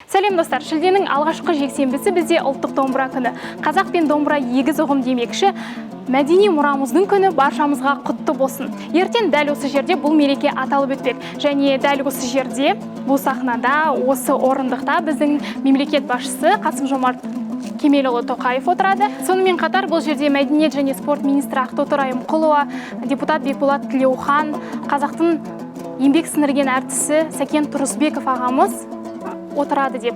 Сәлем достар, шілденің алғашқы жексенбісі бізде ұлттық домбыра күні. Қазақ пен домбыра егіз ұғым демекші, мәдени мұрамыздың күні баршамызға құтты болсын. Ертең дәл осы жерде бұл мереке аталып өтпек. Және дәл осы жерде, бұл сахнада, осы орындықта біздің мемлекет басшысы Қасым-Жомарт Кемелұлы Тоқаев отырады. Сонымен қатар бұл жерде мәдениет және спорт министрі Ақтоты Райымқұлова, депутат Бекболат Тілеухан, қазақтың еңбек сіңірген әртісі Сәкен Тұрысбеков ағамыз отырады деп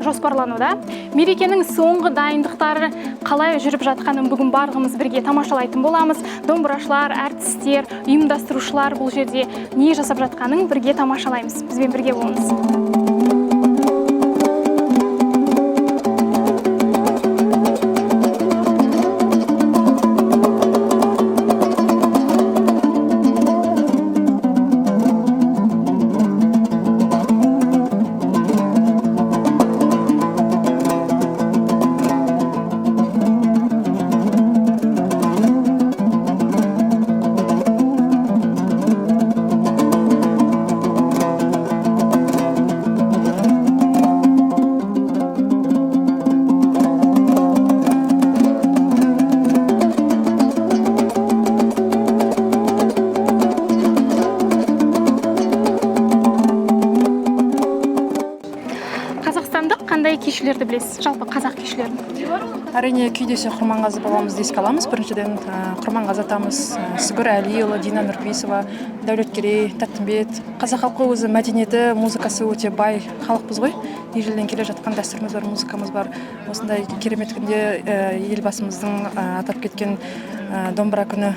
жоспарлануда. Мерекенің соңғы дайындықтары қалай жүріп жатқанын бүгін барлығымыз бірге тамашалайтын боламыз. Домбырашылар, әртістер, ұйымдастырушылар бұл жерде не жасап жатқанын бірге тамашалаймыз. Бізбен бірге болыңыз. Қандай күйшілерді білесіз? Жалпы қазақ күйшілерін. Әрине күйдесе Құрманғазы бабамызды еске аламыз. Біріншіден Құрманғазы атамыз, Сүгір Әлиұлы, Дина Нұрпейісова, Дәулеткерей, Тәттімбет. Қазақ халқы өзі мәдениеті, музыкасы өте бай халықпыз ғой. Ежелден келе жатқан дәстүріміз бар, музыкамыз бар. Осындай керемет күнде елбасымыздың атап кеткен домбыра күні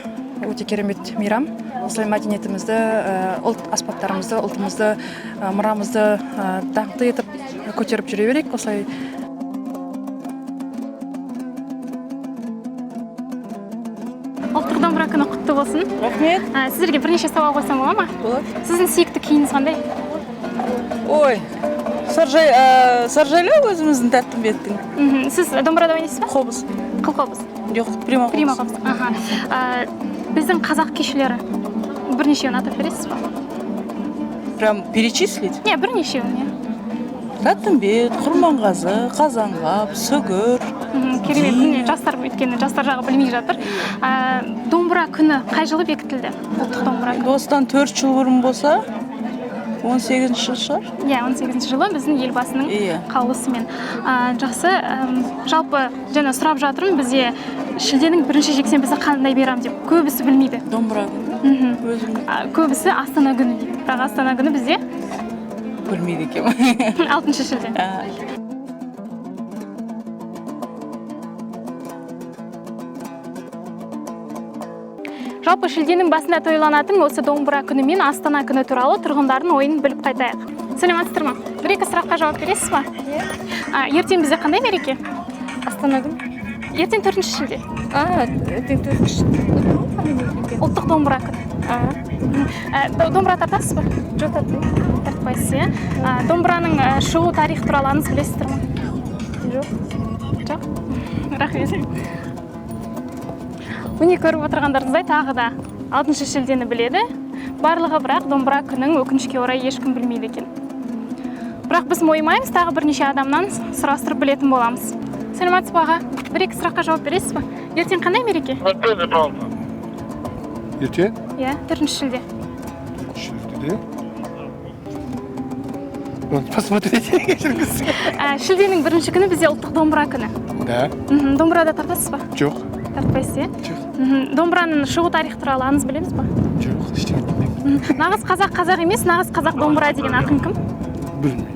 өте керемет мейрам. Осылай мәдениетімізді, ұлт аспаптарымызды, ұлтымызды, мұрамызды даңқты етіп көтеріп жүре берейік. Осылай Ұлттық домбыра күні құтты болсын. Рахмет. Сіздерге бірнеше сауал қойсам бола ма? Болады. Сіздің сүйікті күйіңіз қандай? Ой, Саржайлау өзіміздің Тәттімбеттің. Сіз домбырада ойнайсыз ба? Қобыз. Қылқобыз. Жоқ, прима қобыз. Біздің қазақ күйшілері бірнешеуін атап бересіз ба? Прям перечислить? Не, бірнешеуін. Тәттімбет, Құрманғазы, Қазанғап, Сүгір. Керемет, жастар өйткені жастар жағы білмей жатыр. Домбыра күні қай жылы бекітілді? Ұлттық домбыра күні. Осыдан 4 жыл бұрын болса, 18 жыл шығар? 18 жылы біздің елбасының қаулысымен. Жақсы, жалпы жаңа сұрап жатырмын, бізде шілденің бірінші жексенбісі қандай мейрам деп көбісі білмейді. Домбыра күні. Көбісі Астана күні дейді. Бірақ Астана күні бізде білмейді екен. 6 шілде. Жалпы шілденің басында тойланатын осы домбыра күні мен Астана күні туралы тұрғындардың ойын біліп қайтайық. Сәлеметсіздер ме? Бір-екі сұраққа жауап бересіз ба? Ертең бізде қандай мереке? Астана күні. Ертең 4 шілде. Ертең 4 шілде. Ұлттық домбыра күні. Домбыра тартасыз ба? Жоқ, тартпаймын. Тартпайсыз. Домбыраның шығу тарихы туралы аңыз білесіздер ме? Жоқ. Рахмет. Міне көріп отырғандарыңыздай тағы да 6 шілдені біледі. Барлығы бірақ домбыра күнің өкінішке орай ешкім білмейді екен. Бірақ біз мойымаймыз, тағы бірнеше адамнан сұрастырып білетін боламыз. Сәлеметсіз бе аға? Бір-екі сұраққа жауап бересіз ба? Ертең қандай мереке? Ертең? Иә, 4 шілде. Шілдеде? Посмотрите. Шілденің бірінші күні бізде ұлттық домбыра күні. Да. Домбырада тартасыз ба? Жоқ. Тартпайсыз, е? Домбыраның шығу тарихы туралы аңыз білеміз ба? Жоқ, ештеңе білмеймін. Нағыз қазақ емес, нағыз қазақ домбыра деген ақын кім? Білмеймін.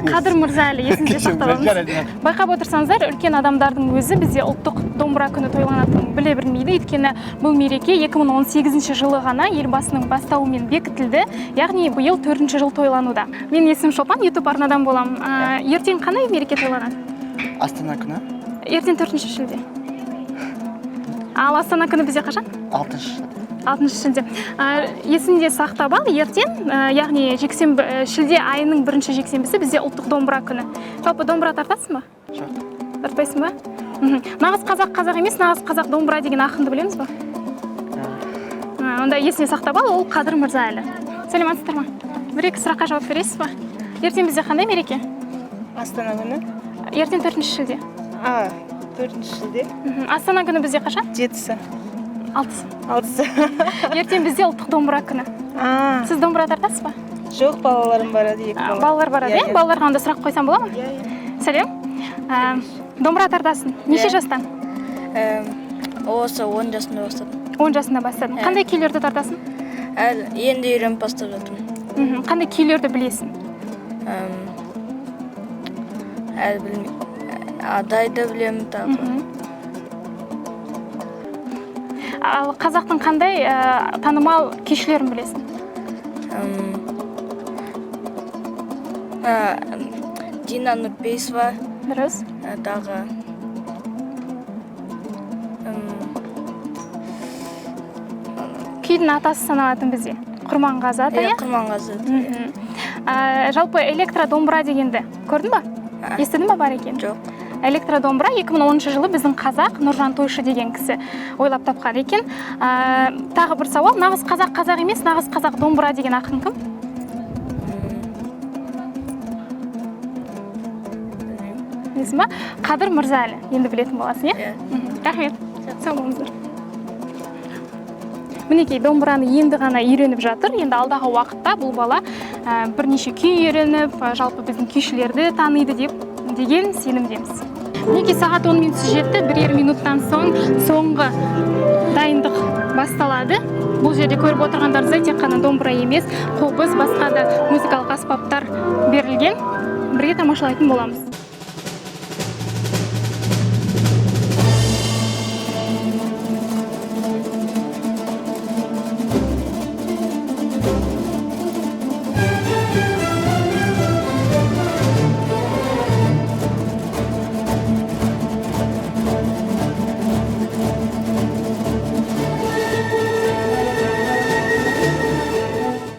Қадыр Мырза әлі есіңізде сақтап алыңыз. Байқап отырсаңыздар, үлкен адамдардың өзі бізде ұлттық домбыра күні тойланатынын біле білмейді. Өйткені бұл мереке 2018 жылы ғана елбасының бастауымен бекітілді, яғни биыл 4 жыл тойлануда. Мен есімім Шолпан, YouTube арнадан боламын. Ертең қандай мереке тойланады? Астана күні. Ертең 4 шілде. Ал Астана күні бізде қашан? 6 шілде. 6 шілде. Есінде сақтап ал, ертең, яғни шілде айының бірінші жексенбісі бізде ұлттық домбыра күні. Жалпы домбыра тартасың ба? Жоқ. Тартпайсың ба? Нағыз қазақ емес, нағыз қазақ домбыра деген ақынды білеміз ба? Онда есіне сақтап ал, ол Қадыр Мырза әлі. Сәлеметсіздер ме? Бір-екі сұраққа жауап бересіз ба? Ертең бізде қандай мереке? Астана күні? Ертең 4 шілде. 4 шілде. Астана күні бізде қашан? 7-сі. 6-сы. Ертең бізде ұлттық домбыра күні. Сіз домбыра тартасыз ба? Жоқ, балаларым барады, екі бала. Балалар барады, иә? Балаларға онда сұрақ қойсам бола ма? Сәлем. Домбыра тартасың. Неше жастан? Осы 10 жасында бастадым. 10 жасында бастадың. Қандай күйлерді тартасың? Енді үйреніп бастап жатырмын. Қандай күйлерді білесің? Әлі білмеймін. Адайды білемін тағы. Ал қазақтың қандай танымал күйшілерін білесің? Дина Нұрпейісова. Дұрыс. Тағы Күйдің атасы саналатын бізде. Құрманғазы ата, иә? Құрманғазы. Жалпы электродомбыра дегенді көрдің ба? Естідің ба бар екен? Жоқ. Электродомбыра 2010 жылы біздің қазақ Нұржан Тойшы деген кісі ойлап тапқан екен. Тағы бір сауал, нағыз қазақ емес, нағыз қазақ домбыра деген ақын кім? Білесің ба? Қадыр Мырзалы, енді білетін боласың, иә? Рахмет. Сау болыңыздар. Мінекей, домбыраны енді ғана үйреніп жатыр. Енді алдағы уақытта бұл бала бірнеше күй үйреніп, жалпы біздің күйшілерді таниды деген сенімдеміз. Мінекей, сағат 10 минутсы жетті. 1,5 минуттан соң соңғы дайындық басталады. Бұл жерде көріп отырғандарыңыздай тек қана домбыра емес, қобыз, басқа да музыкалық аспаптар берілген. Бірге тамашалайтын боламыз.